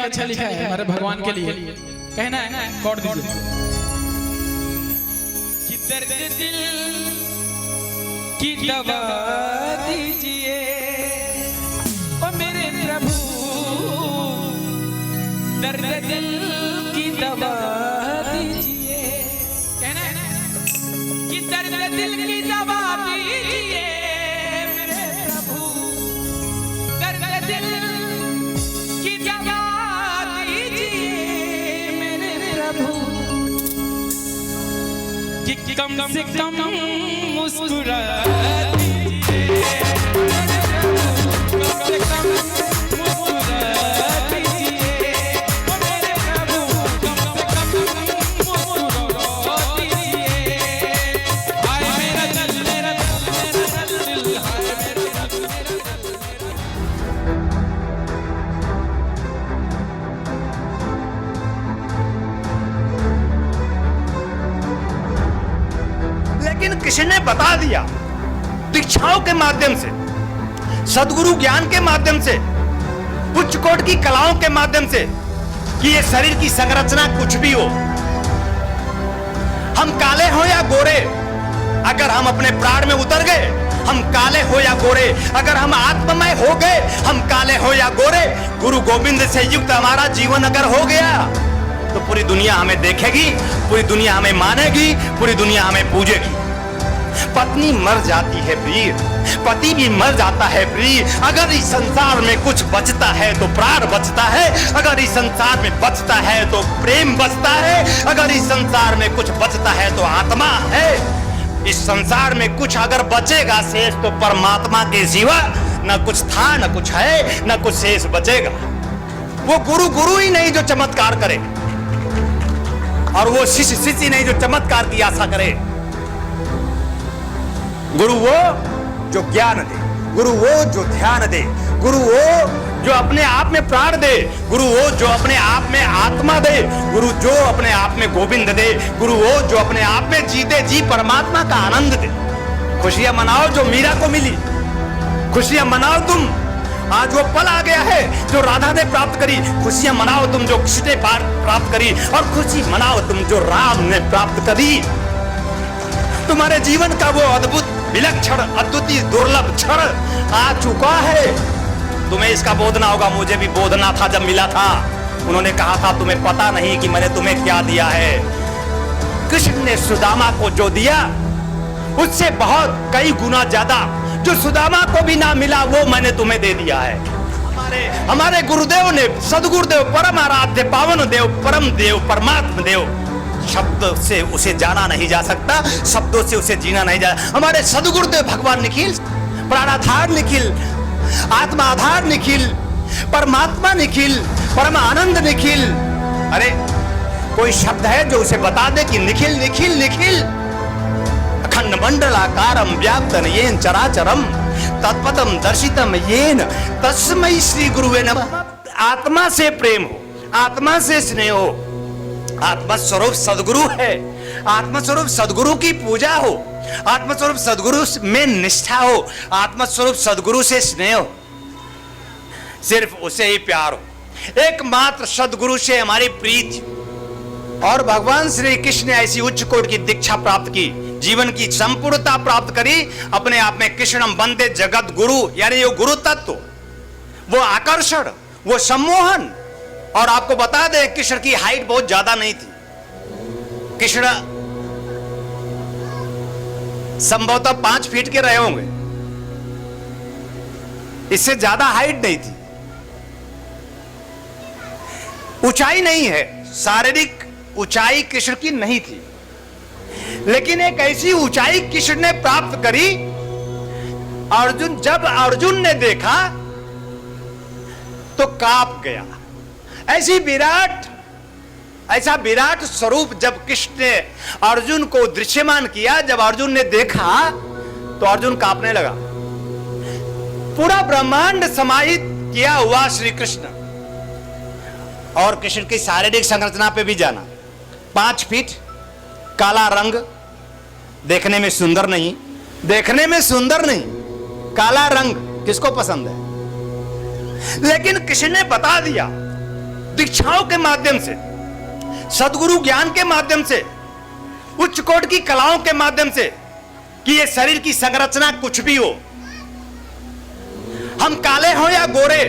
अच्छा लिखा है हमारे भगवान के लिए। कहना है कॉर्ड दीजिए। कि दर्द दिल की दवा दीजिए ओ मेरे प्रभु, दर्द दिल की दवा दीजिए। कहना है कि दर्द दिल की दवा दीजिए मेरे प्रभु, दर्द दिल की दवा दीजिए मेरे प्रभु। कि कम से कम मुस्कुरा दीजिए, कम से कम मुस्कुरा दीजिए ओ मेरे प्रभु, कम से कम मुस्कुरा दीजिए। हाय मेरा दिल, मेरा दिल, मेरा दिल, हाय मेरा दिल, मेरा दिल। लेकिन कृष्ण ने बता दिया दीक्षाओं के माध्यम से, सदगुरु ज्ञान के माध्यम से, उच्च कोटि की कलाओं के माध्यम से कि ये शरीर की संरचना कुछ भी हो, हम काले हो या गोरे, अगर हम अपने प्राण में उतर गए हम काले हो या गोरे, अगर हम आत्ममय हो गए हम काले हो या गोरे, गुरु गोविंद से युक्त हमारा जीवन अगर हो गया तो पूरी दुनिया हमें देखेगी, पूरी दुनिया हमें मानेगी, पूरी दुनिया हमें पूजेगी। पत्नी मर जाती है वीर, पति भी मर जाता है वीर, अगर इस संसार में कुछ बचता है तो प्राण बचता है, अगर इस संसार में बचता है तो प्रेम बचता है, अगर इस संसार में कुछ बचता है तो आत्मा है। इस संसार में कुछ अगर बचेगा शेष तो परमात्मा के सिवा न कुछ था न कुछ है न कुछ शेष बचेगा। वो गुरु गुरु ही नहीं जो चमत्कार करे, और वो शिष्य शिष्य नहीं जो चमत्कार की आशा करे। गुरु वो जो ज्ञान दे, गुरु वो जो ध्यान दे, गुरु वो जो अपने आप में प्राण दे, गुरु वो जो अपने आप में आत्मा दे, गुरु जो अपने आप में गोविंद दे, गुरु वो जो अपने आप में जीते जी परमात्मा का आनंद दे। खुशियां मनाओ जो मीरा को मिली, खुशियां मनाओ तुम, आज वो पल आ गया है जो राधा ने प्राप्त करी, खुशियां मनाओ तुम जो कृष्ण ने प्राप्त करी, और खुशी मनाओ तुम जो राम ने प्राप्त करी। तुम्हारे जीवन का वो अद्भुत विलक्षण अद्वितीय दुर्लभ क्षण आ चुका है। तुम्हें इसका बोध ना होगा, मुझे भी बोध ना था जब मिला था। उन्होंने कहा था तुम्हें पता नहीं कि मैंने तुम्हें क्या दिया है। कृष्ण ने सुदामा को जो दिया उससे बहुत कई गुना ज्यादा जो सुदामा को भी ना मिला वो मैंने तुम्हें दे दिया है। हमारे गुरुदेव ने, सदगुरुदेव, परम आराध्य पावन देव, परम देव, परमात्मा देव, शब्द से उसे जाना नहीं जा सकता, शब्दों से उसे जीना नहीं जा। हमारे सदगुरुदेव भगवान निखिल, प्राणाधार निखिल, आत्मा आधार निखिल, परमात्मा निखिल, परम आनंद निखिल। अरे कोई शब्द है जो उसे बता दे कि निखिल निखिल निखिल। अखंड मंडलाकारम व्याप्तन येन चराचरम तत्पदम दर्शितम येन तस्मै श्री गुरुवे नमः। आत्मा से प्रेम हो, आत्मा से स्नेह हो, आत्मस्वरूप सदगुरु है, आत्मस्वरूप सदगुरु की पूजा हो, आत्मस्वरूप सदगुरु में निष्ठा हो, आत्मस्वरूप सदगुरु से स्नेह हो, सिर्फ उसे ही प्यार हो, एकमात्र सदगुरु से हमारी प्रीति। और भगवान श्री कृष्ण ने ऐसी उच्च कोटि की दीक्षा प्राप्त की, जीवन की संपूर्णता प्राप्त करी, अपने आप में कृष्णम वंदे जगत गुरु, यानी वो गुरु तत्व, वो आकर्षण, वो सम्मोहन। और आपको बता दें कृष्ण की हाइट बहुत ज्यादा नहीं थी, कृष्ण संभवतः 5 फीट के रहे होंगे, इससे ज्यादा हाइट नहीं थी। ऊंचाई नहीं है, शारीरिक ऊंचाई कृष्ण की नहीं थी, लेकिन एक ऐसी ऊंचाई कृष्ण ने प्राप्त करी। अर्जुन, जब अर्जुन ने देखा तो कांप गया। ऐसा विराट स्वरूप जब कृष्ण ने अर्जुन को दृश्यमान किया, जब अर्जुन ने देखा तो अर्जुन कांपने लगा। पूरा ब्रह्मांड समाहित किया हुआ श्री कृष्ण, और कृष्ण की शारीरिक संरचना पे भी जाना। 5 फीट, काला रंग, देखने में सुंदर नहीं, देखने में सुंदर नहीं, काला रंग किसको पसंद है? लेकिन कृष्ण ने बता दिया, दीक्षाओं के माध्यम से, सदगुरु ज्ञान के माध्यम से, उच्च कोटि की कलाओं के माध्यम से कि ये शरीर की संरचना कुछ भी हो, हम काले हो या गोरे,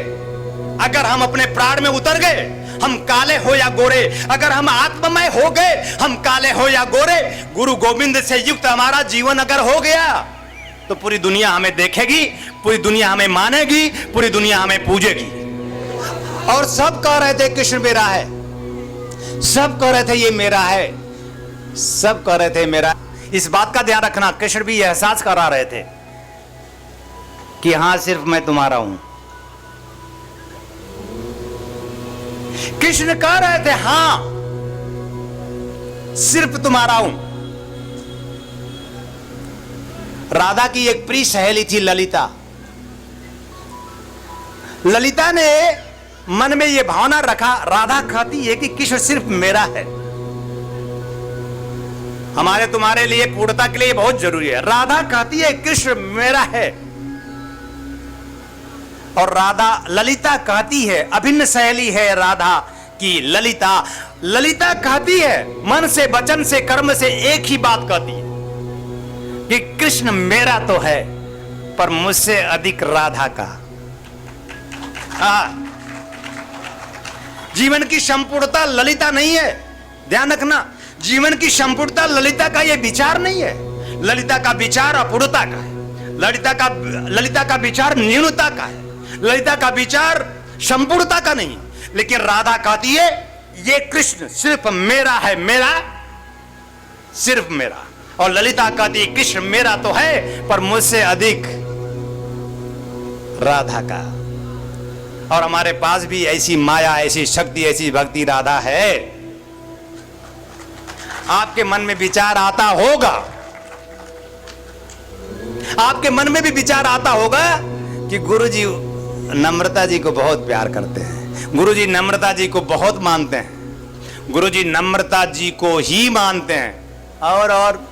अगर हम अपने प्राण में उतर गए, हम काले हो या गोरे, अगर हम आत्ममय हो गए, हम काले हो या गोरे, गुरु गोविंद से युक्त हमारा जीवन अगर हो गया तो पूरी दुनिया हमें देखेगी, पूरी दुनिया हमें मानेगी, पूरी दुनिया हमें पूजेगी। और सब कह रहे थे कृष्ण मेरा है, सब कह रहे थे ये मेरा है, सब कह रहे थे मेरा। इस बात का ध्यान रखना, कृष्ण भी एहसास करा रहे थे कि हां सिर्फ मैं तुम्हारा हूं। कृष्ण कह रहे थे हां सिर्फ तुम्हारा हूं। राधा की एक प्रिय सहेली थी ललिता। ललिता ने मन में यह भावना रखा, राधा कहती है कि कृष्ण सिर्फ मेरा है। हमारे तुम्हारे लिए पूर्णता के लिए बहुत जरूरी है। राधा कहती है कृष्ण मेरा है, और राधा ललिता कहती है, अभिन्न सहेली है राधा की ललिता। ललिता कहती है मन से, वचन से, कर्म से एक ही बात कहती है कि कृष्ण मेरा तो है पर मुझसे अधिक राधा का। जीवन की संपूर्णता ललिता नहीं है, ध्यान रखना। जीवन की संपूर्णता ललिता का यह विचार नहीं है। ललिता का विचार अपूर्णता का है, ललिता का विचार न्यूनता का है, ललिता का विचार संपूर्णता का नहीं। लेकिन राधा कहती है ये कृष्ण सिर्फ मेरा है, मेरा सिर्फ मेरा। और ललिता कहती है कृष्ण मेरा तो है पर मुझसे अधिक राधा का। और हमारे पास भी ऐसी माया, ऐसी शक्ति, ऐसी भक्ति राधा है। आपके मन में विचार आता होगा, आपके मन में भी विचार आता होगा कि गुरुजी नम्रता जी को बहुत प्यार करते हैं, गुरुजी नम्रता जी को बहुत मानते हैं, गुरुजी नम्रता जी को ही मानते हैं। और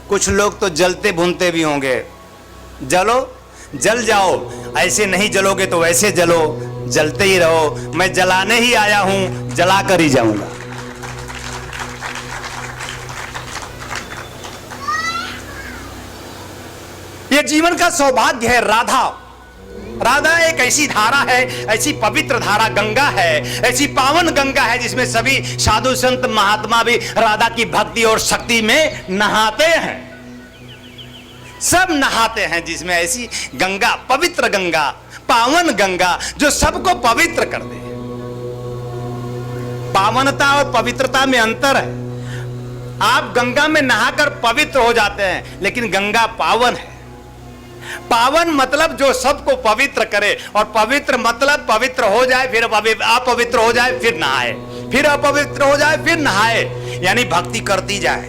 कुछ लोग तो जलते भुनते भी होंगे। जलो, जल जाओ, ऐसे नहीं जलोगे तो वैसे जलो, जलते ही रहो। मैं जलाने ही आया हूं, जला कर ही जाऊंगा। यह जीवन का सौभाग्य है। राधा एक ऐसी धारा है, ऐसी पवित्र धारा गंगा है, ऐसी पावन गंगा है जिसमें सभी साधु संत महात्मा भी राधा की भक्ति और शक्ति में नहाते हैं। सब नहाते हैं जिसमें ऐसी गंगा, पवित्र गंगा, पावन गंगा जो सबको पवित्र कर दे। पावनता और पवित्रता में अंतर है। आप गंगा में नहाकर पवित्र हो जाते हैं, लेकिन गंगा पावन है। पावन मतलब जो सबको पवित्र करे, और पवित्र मतलब पवित्र हो जाए फिर अपवित्र हो जाए फिर नहाए, फिर अपवित्र हो जाए फिर नहाए, यानी भक्ति करती जाए।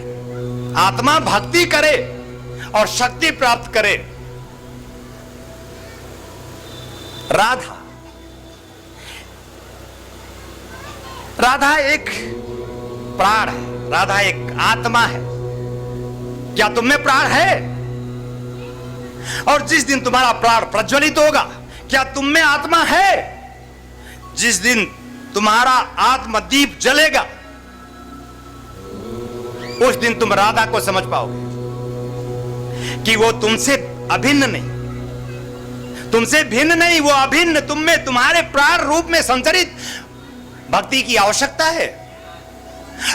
आत्मा भक्ति करे और शक्ति प्राप्त करे। राधा एक प्राण है, राधा एक आत्मा है। क्या तुम में प्राण है? और जिस दिन तुम्हारा प्राण प्रज्वलित होगा, क्या तुम में आत्मा है? जिस दिन तुम्हारा आत्मदीप जलेगा, उस दिन तुम राधा को समझ पाओगे कि वो तुमसे अभिन्न नहीं, तुमसे भिन्न नहीं, वो अभिन्न तुम में, तुम्हारे प्राण रूप में संचरित भक्ति की आवश्यकता है।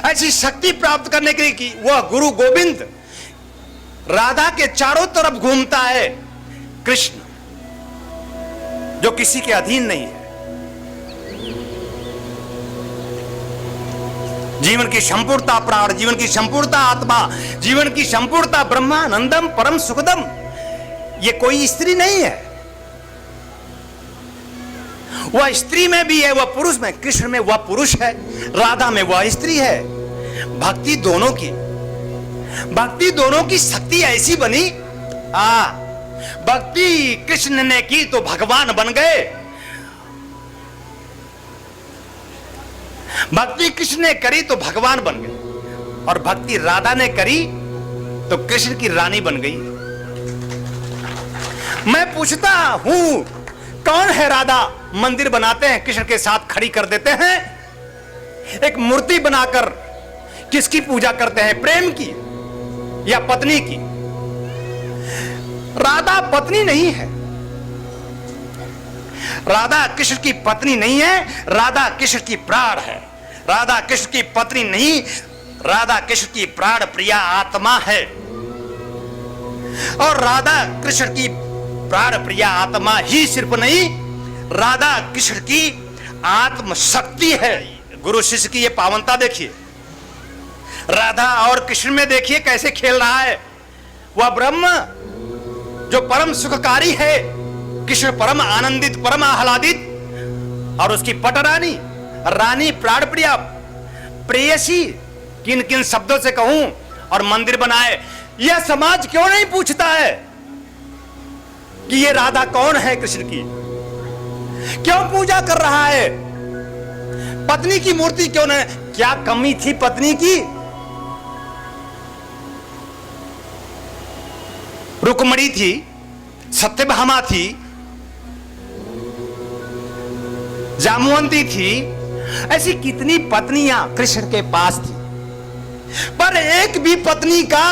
ऐसी शक्ति प्राप्त करने के लिए कि वह गुरु गोविंद राधा के चारों तरफ घूमता है। कृष्ण जो किसी के अधीन नहीं है। जीवन की संपूर्णता प्राण, जीवन की संपूर्णता आत्मा, जीवन की संपूर्णता ब्रह्मानंदम परम सुखदम, ये कोई स्त्री नहीं है। वह स्त्री में भी है, वह पुरुष में, कृष्ण में वह पुरुष है, राधा में वह स्त्री है। भक्ति दोनों की शक्ति ऐसी बनी। भक्ति कृष्ण ने की तो भगवान बन गए, भक्ति कृष्ण ने करी तो भगवान बन गए, और भक्ति राधा ने करी तो कृष्ण की रानी बन गई। मैं पूछता हूं कौन है राधा? मंदिर बनाते हैं, कृष्ण के साथ खड़ी कर देते हैं, एक मूर्ति बनाकर किसकी पूजा करते हैं? प्रेम की या पत्नी की? राधा पत्नी नहीं है, राधा कृष्ण की पत्नी नहीं है, राधा कृष्ण की प्राण है। राधा कृष्ण की पत्नी नहीं, राधा कृष्ण की प्राण प्रिया आत्मा है। और राधा कृष्ण की प्राण प्रिया आत्मा ही सिर्फ नहीं, राधा कृष्ण की आत्म शक्ति है। गुरु शिष्य की ये पावनता देखिए, राधा और कृष्ण में देखिए कैसे खेल रहा है। वह ब्रह्म जो परम सुखकारी है, कृष्ण परम आनंदित, परम आह्लादित, और उसकी पटरानी रानी प्राण प्रिया प्रेयसी, किन किन शब्दों से कहूं, और मंदिर बनाए। यह समाज क्यों नहीं पूछता है कि ये राधा कौन है? कृष्ण की क्यों पूजा कर रहा है? पत्नी की मूर्ति क्यों नहीं? क्या कमी थी पत्नी की? रुक्मणी थी, सत्यभामा थी, जामवंती थी, ऐसी कितनी पत्नियां कृष्ण के पास थी, पर एक भी पत्नी का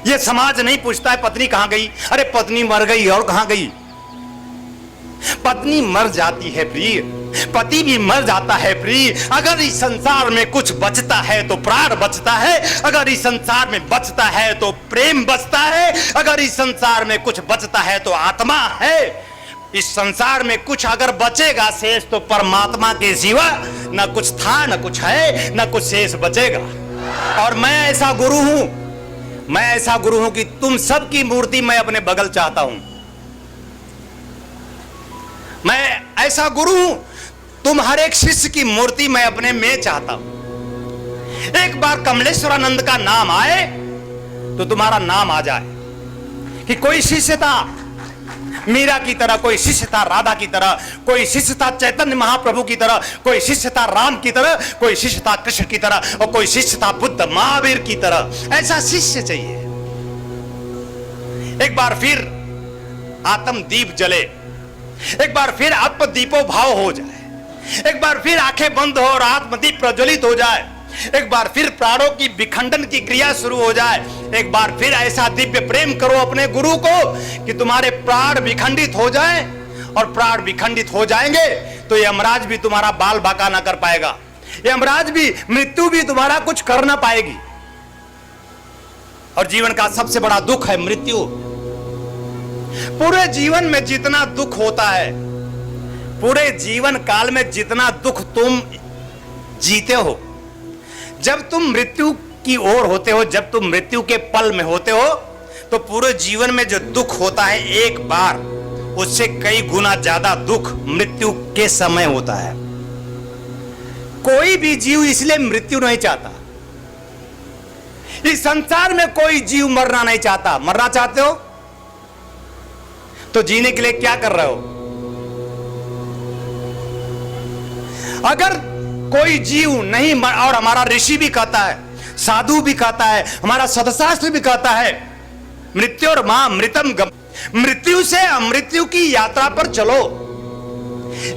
यह समाज नहीं पूछता है पत्नी कहां गई। अरे पत्नी मर गई और कहां गई? पत्नी मर जाती है प्रिय, पति भी मर जाता है प्रिय। अगर इस संसार में कुछ बचता है तो प्राण बचता है, अगर इस संसार में बचता है तो प्रेम बचता है, अगर इस संसार में कुछ बचता है तो आत्मा है। इस संसार में कुछ अगर बचेगा शेष तो परमात्मा के सिवा न कुछ था, न कुछ है, न कुछ शेष बचेगा। और मैं ऐसा गुरु हूं, मैं ऐसा गुरु हूं कि तुम सबकी मूर्ति मैं अपने बगल चाहता हूं। मैं ऐसा गुरु हूं, तुम हर एक शिष्य की मूर्ति मैं अपने में चाहता हूं। एक बार कमलेश्वरानंद का नाम आए तो तुम्हारा नाम आ जाए कि कोई शिष्य था मीरा की तरह, कोई शिष्य था राधा की तरह, कोई शिष्य था चैतन्य महाप्रभु की तरह, कोई शिष्य था राम की तरह, कोई शिष्य था कृष्ण की तरह, और कोई शिष्य था बुद्ध महावीर की तरह। ऐसा शिष्य चाहिए। एक बार फिर आत्म दीप जले, एक बार फिर आत्म दीपो भाव हो जाए, एक बार फिर आंखें बंद हो और आत्मदीप प्रज्वलित हो जाए, एक बार फिर प्राणों की विखंडन की क्रिया शुरू हो जाए, एक बार फिर ऐसा दिव्य प्रेम करो अपने गुरु को कि तुम्हारे प्राण विखंडित हो जाएं, और प्राण विखंडित हो जाएंगे तो यमराज भी तुम्हारा बाल बांका ना कर पाएगा, यमराज भी, मृत्यु भी तुम्हारा कुछ कर ना पाएगी। और जीवन का सबसे बड़ा दुख है मृत्यु। पूरे जीवन में जितना दुख होता है, पूरे जीवन काल में जितना दुख तुम जीते हो, जब तुम मृत्यु की ओर होते हो, जब तुम मृत्यु के पल में होते हो, तो पूरे जीवन में जो दुख होता है एक बार, उससे कई गुना ज्यादा दुख मृत्यु के समय होता है। कोई भी जीव इसलिए मृत्यु नहीं चाहता। इस संसार में कोई जीव मरना नहीं चाहता। मरना चाहते हो तो जीने के लिए क्या कर रहे हो? अगर कोई जीव नहीं, और हमारा ऋषि भी कहता है, साधु भी कहता है, हमारा सदशास्त्र भी कहता है, मृत्यु और मां मृतम गम, मृत्यु से अमृत्यु की यात्रा पर चलो।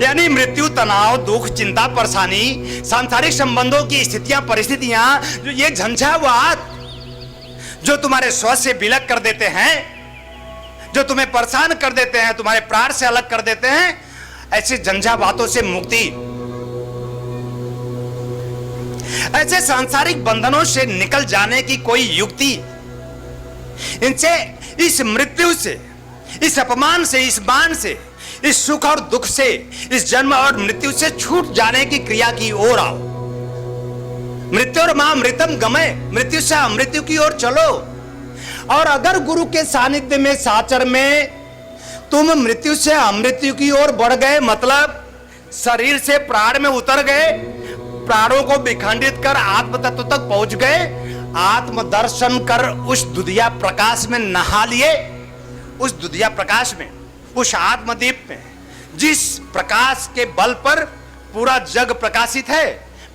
यानी मृत्यु, तनाव, दुख, चिंता, परेशानी, सांसारिक संबंधों की स्थितियां, परिस्थितियां, जो ये झंझावात जो तुम्हारे स्वास्थ्य से विलग कर देते हैं, जो तुम्हें परेशान कर देते हैं, तुम्हारे प्राण से अलग कर देते हैं, ऐसे झंझावातों से मुक्ति, ऐसे सांसारिक बंधनों से निकल जाने की कोई युक्ति, इनसे, इस मृत्यु से, इस अपमान से, इस मान से, इस सुख और दुख से, इस जन्म और मृत्यु से छूट जाने की क्रिया की ओर आओ। मृत्यु और मां मृतम गमय, मृत्यु से अमृत्यु की ओर चलो। और अगर गुरु के सानिध्य में, साचर में तुम मृत्यु से अमृत्यु की ओर बढ़ गए, मतलब शरीर से प्राण में उतर गए, प्राणों को विखंडित कर आत्म तत्व तक पहुंच गए, आत्म दर्शन कर उस दुधिया प्रकाश में नहा लिए, उस दुधिया प्रकाश में, उस आत्मदीप में, जिस प्रकाश के बल पर पूरा जग प्रकाशित है,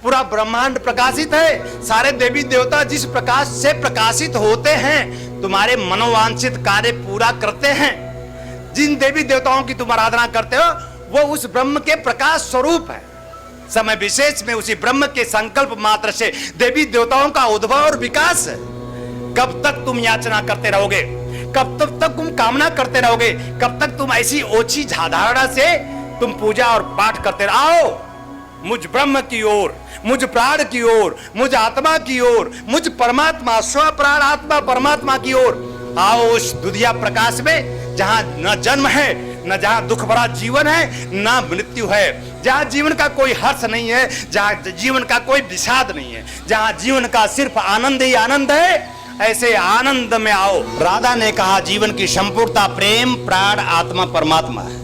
पूरा ब्रह्मांड प्रकाशित है, सारे देवी देवता जिस प्रकाश से प्रकाशित होते हैं, तुम्हारे मनोवांछित कार्य पूरा करते हैं। जिन देवी देवताओं की तुम आराधना करते हो वो उस ब्रह्म के प्रकाश स्वरूप है। समय विशेष में उसी ब्रह्म के संकल्प मात्र से देवी देवताओं का उद्भव और विकास है। कब तक तुम याचना करते रहोगे? कब तक तुम कामना करते रहोगे? कब तक तुम ऐसी ओछी धारणा से तुम पूजा और पाठ करते रहो? मुझ ब्रह्म की ओर, मुझ प्राण की ओर, मुझ आत्मा की ओर, मुझ परमात्मा स्व प्राण आत्मा परमात्मा की ओर आओ। उस दुनिया प्रकाश में जहां न जन्म है, न जहां दुख भरा जीवन है, न मृत्यु है, जहां जीवन का कोई हर्ष नहीं है, जहां जीवन का कोई विषाद नहीं है, जहां जीवन का सिर्फ आनंद ही आनंद है, ऐसे आनंद में आओ। राधा ने कहा जीवन की संपूर्णता प्रेम, प्राण, आत्मा, परमात्मा है।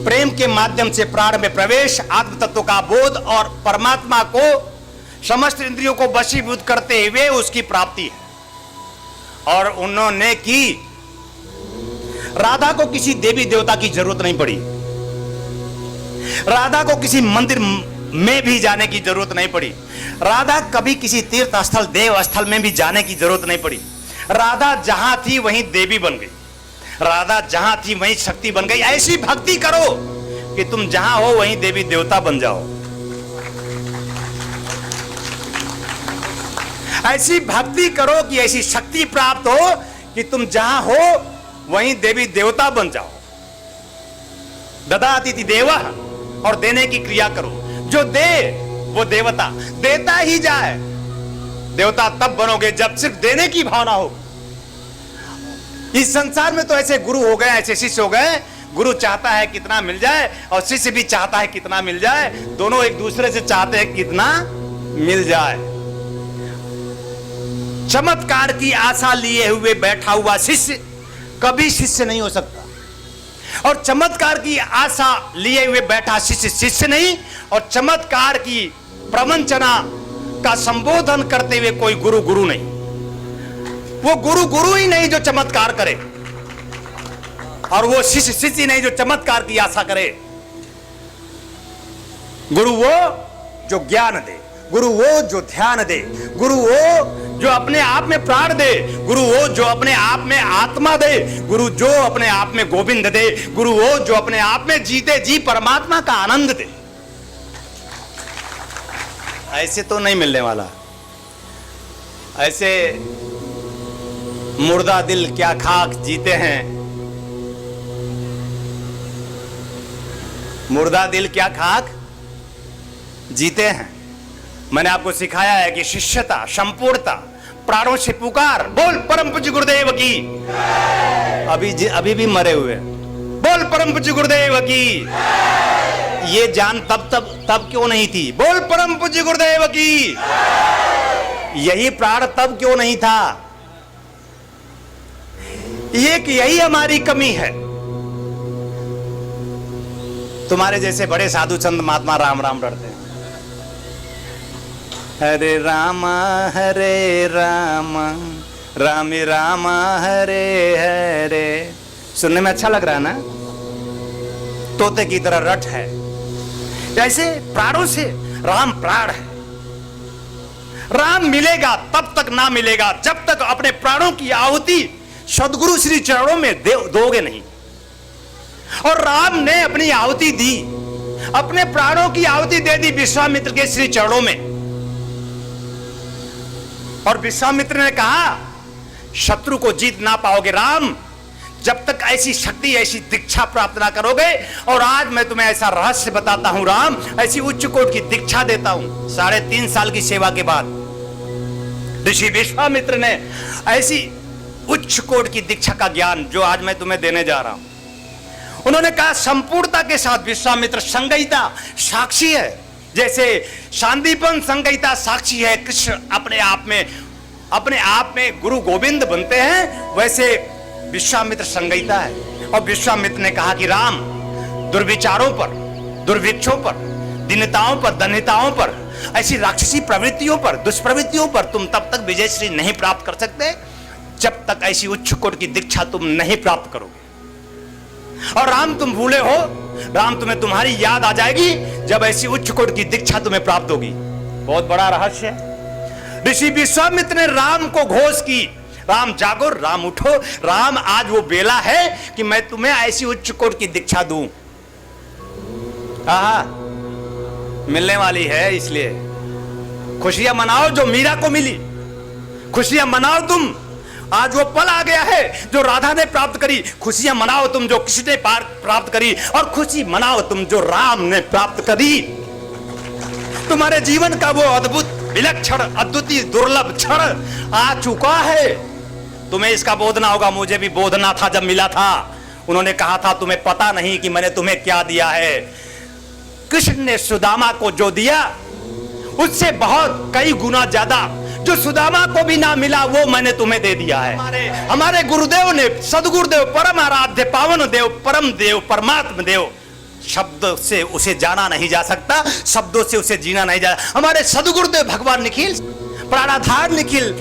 प्रेम के माध्यम से प्राण में प्रवेश, आत्म तत्व का बोध और परमात्मा को समस्त इंद्रियों को वशीभूत करते हुए उसकी प्राप्ति है। और उन्होंने की। राधा को किसी देवी देवता की जरूरत नहीं पड़ी, राधा को किसी मंदिर में भी जाने की जरूरत नहीं पड़ी, राधा कभी किसी तीर्थ स्थल देव स्थल में भी जाने की जरूरत नहीं पड़ी। राधा जहां थी वहीं देवी बन गई, राधा जहां थी वहीं शक्ति बन गई। ऐसी भक्ति करो कि तुम जहां हो वहीं देवी देवता बन जाओ। ऐसी भक्ति करो कि ऐसी शक्ति प्राप्त हो कि तुम जहां हो वहीं देवी देवता बन जाओ। ददाति देवा, और देने की क्रिया करो। जो दे वो देवता, देता ही जाए। देवता तब बनोगे जब सिर्फ देने की भावना हो। इस संसार में तो ऐसे गुरु हो गए, ऐसे शिष्य हो गए, गुरु चाहता है कितना मिल जाए और शिष्य भी चाहता है कितना मिल जाए, दोनों एक दूसरे से चाहते हैं कितना मिल जाए। चमत्कार की आशा लिए हुए बैठा हुआ शिष्य कभी शिष्य नहीं हो सकता, और चमत्कार की आशा लिए हुए बैठा शिष्य शिष्य नहीं, और चमत्कार की प्रवंचना का संबोधन करते हुए कोई गुरु गुरु नहीं। वो गुरु गुरु ही नहीं जो चमत्कार करे, और वो शिष्य शिष्य नहीं जो चमत्कार की आशा करे। गुरु वो जो ज्ञान दे, गुरु वो जो ध्यान दे, गुरु वो जो अपने आप में प्राण दे, गुरु वो जो अपने आप में आत्मा दे, गुरु जो अपने आप में गोविंद दे, गुरु वो जो अपने आप में जीते जी परमात्मा का आनंद दे। ऐसे तो नहीं मिलने वाला। ऐसे मुर्दा दिल क्या खाक जीते हैं, मुर्दा दिल क्या खाक जीते हैं। मैंने आपको सिखाया है कि शिष्यता, संपूर्णता, प्राणों से पुकार। बोल परम पूज्य गुरुदेव की। अभी भी मरे हुए। बोल परम पूज्य गुरुदेव की। ये जान तब क्यों नहीं थी? बोल परम पूज्य गुरुदेव की। यही प्राण तब क्यों नहीं था? यही हमारी कमी है। तुम्हारे जैसे बड़े साधु संत महात्मा राम राम डरते हैं। हरे राम राम राम हरे हरे। सुनने में अच्छा लग रहा है ना? तोते की तरह रट है। जैसे प्राणों से राम प्राण है। राम मिलेगा तब तक ना मिलेगा जब तक अपने प्राणों की आहुति सदगुरु श्री चरणों में दोगे नहीं। और राम ने अपनी आहुति दी, अपने प्राणों की आहुति दे दी विश्वामित्र के श्री चरणों में। और विश्वामित्र ने कहा शत्रु को जीत ना पाओगे राम जब तक ऐसी शक्ति, ऐसी दीक्षा प्राप्त ना करोगे। और आज मैं तुम्हें ऐसा रहस्य बताता हूं राम, ऐसी उच्च कोटि की दीक्षा देता हूं। 3.5 साल की सेवा के बाद ऋषि विश्वामित्र ने ऐसी उच्च कोटि की दीक्षा का ज्ञान जो आज मैं तुम्हें देने जा रहा हूं। उन्होंने कहा संपूर्णता के साथ विश्वामित्र संगीता साक्षी है। जैसे शांतिपन संगीता साक्षी है, कृष्ण अपने आप में गुरु गोविंद बनते हैं, वैसे विश्वामित्र संगीता है। और विश्वामित्र ने कहा कि राम दुर्विचारों पर, दुर्भिक्षों पर, दीनताओं पर, दन्यताओं पर, ऐसी राक्षसी प्रवृत्तियों पर, दुष्प्रवृत्तियों पर तुम तब तक विजयश्री नहीं प्राप्त कर सकते जब तक ऐसी उच्च कोटि की दीक्षा तुम नहीं प्राप्त करोगे। और राम तुम भूले हो, राम तुम्हें तुम्हारी याद आ जाएगी जब ऐसी उच्च कोटि की दीक्षा तुम्हें प्राप्त होगी। बहुत बड़ा रहस्य है। ऋषि विश्वामित्र ने राम को घोष की, राम जागो, राम उठो, राम आज वो बेला है कि मैं तुम्हें ऐसी उच्च कोटि की दीक्षा दूं। मिलने वाली है, इसलिए खुशियां मनाओ जो मीरा को मिली। खुशियां मनाओ तुम, आज वो पल आ गया है जो राधा ने प्राप्त करी। खुशियां मनाओ तुम जो कृष्ण ने प्राप्त करी, और खुशी मनाओ तुम जो राम ने प्राप्त करी। तुम्हारे जीवन का वो अद्भुत, विलक्षण, अद्वितीय, दुर्लभ क्षण आ चुका है। तुम्हें इसका बोध ना होगा, मुझे भी बोध ना था जब मिला था। उन्होंने कहा था तुम्हें पता नहीं कि मैंने तुम्हें क्या दिया है। कृष्ण ने सुदामा को जो दिया उससे बहुत कई गुना ज्यादा जो सुदामा को भी ना मिला वो मैंने तुम्हें दे दिया है। हमारे गुरुदेव ने, सदगुरुदेव, परम आराध्य, पावन देव, परम देव, परमात्म देव, शब्द से उसे जाना नहीं जा सकता, शब्दों से उसे जीना नहीं जा। हमारे सदगुरुदेव भगवान निखिल, प्राणाधार निखिल,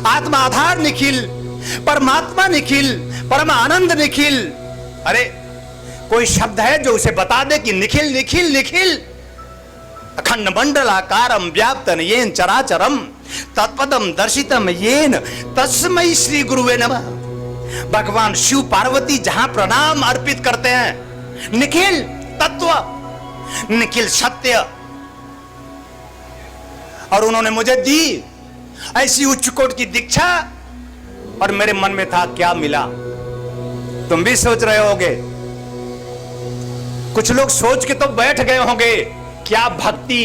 आत्मा आधार निखिल, परमात्मा निखिल, परम आनंद निखिल। अरे कोई शब्द है जो उसे बता दे कि निखिल निखिल निखिल। अखंड मंडलाकारम व्याप्तन येन चराचरम तत्पदम दर्शितम येन तस्मै श्री गुरुवे नमः। भगवान शिव पार्वती जहां प्रणाम अर्पित करते हैं, निखिल तत्व, निखिल सत्य, और उन्होंने मुझे दी ऐसी उच्च कोट की दीक्षा। और मेरे मन में था क्या मिला। तुम भी सोच रहे होगे, कुछ लोग सोच के तो बैठ गए होंगे क्या भक्ति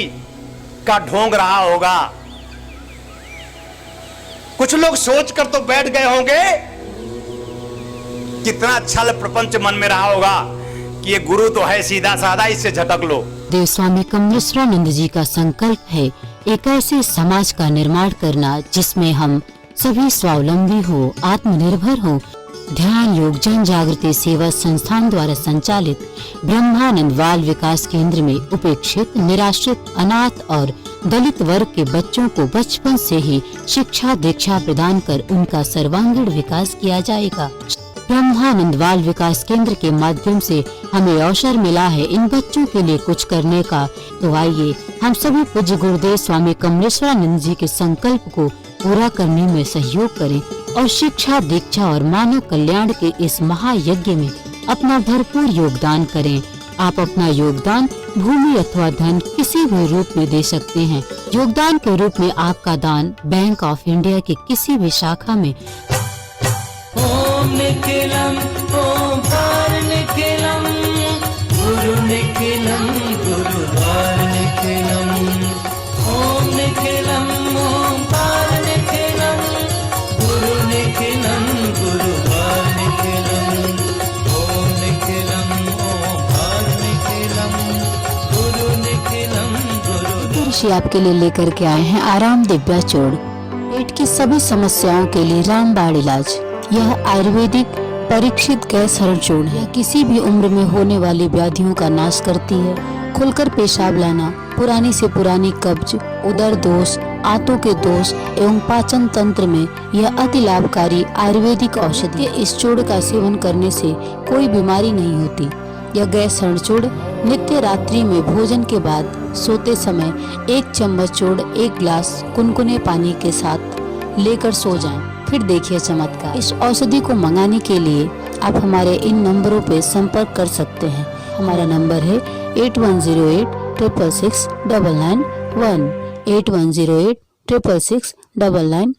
का ढोंग रहा होगा। कुछ लोग सोच कर तो बैठ गए होंगे कितना छल प्रपंच मन में रहा होगा कि ये गुरु तो है सीधा साधा, इससे झटक लो। देव स्वामी कमलेश्वरानंद जी का संकल्प है एक ऐसे समाज का निर्माण करना जिसमें हम सभी स्वावलंबी हो, आत्मनिर्भर हो। ध्यान योग जन जागृति सेवा संस्थान द्वारा संचालित ब्रह्मानंद बाल विकास केंद्र में उपेक्षित, निराश्रित, अनाथ और दलित वर्ग के बच्चों को बचपन से ही शिक्षा दीक्षा प्रदान कर उनका सर्वांगीण विकास किया जाएगा। ब्रह्मानंद बाल विकास केंद्र के माध्यम से हमें अवसर मिला है इन बच्चों के लिए कुछ करने का। तो आइए हम सभी पूज्य गुरुदेव स्वामी कमलेश्वरानंद जी के संकल्प को पूरा करने में सहयोग करें और शिक्षा दीक्षा और मानव कल्याण के इस महायज्ञ में अपना भरपूर योगदान करें। आप अपना योगदान भूमि अथवा धन किसी भी रूप में दे सकते हैं। योगदान के रूप में आपका दान बैंक ऑफ इंडिया की किसी भी शाखा में ओम निखिलम ओंकार निखिलम गुरु निखिलम गुरुद्वार निखिलम ओम निखिलम ओंकार निखिलम गुरु निखिलम गुरुद्वार निखिलम ओम निखिलम ओंकार निखिलम गुरु निखिलम गुरु। ऋषि आपके लिए लेकर के आए हैं आराम दिव्या चूर्ण, पेट की सभी समस्याओं के लिए रामबाण इलाज। यह आयुर्वेदिक परीक्षित गैस हरण चूर्ण है। किसी भी उम्र में होने वाली व्याधियों का नाश करती है। खुलकर पेशाब लाना, पुरानी से पुरानी कब्ज, उदर दोष, आंतों के दोष एवं पाचन तंत्र में यह अति लाभकारी आयुर्वेदिक औषधि है। इस चूर्ण का सेवन करने से कोई बीमारी नहीं होती। यह गैस हरण चूर्ण नित्य रात्रि में भोजन के बाद सोते समय 1 चम्मच चूर्ण 1 गिलास कुनकुने पानी के साथ लेकर सो जाएं। फिर देखिए चमत्कार। इस औषधि को मंगाने के लिए आप हमारे इन नंबरों पर संपर्क कर सकते हैं। हमारा नंबर है 8108 666 991 8108 666 991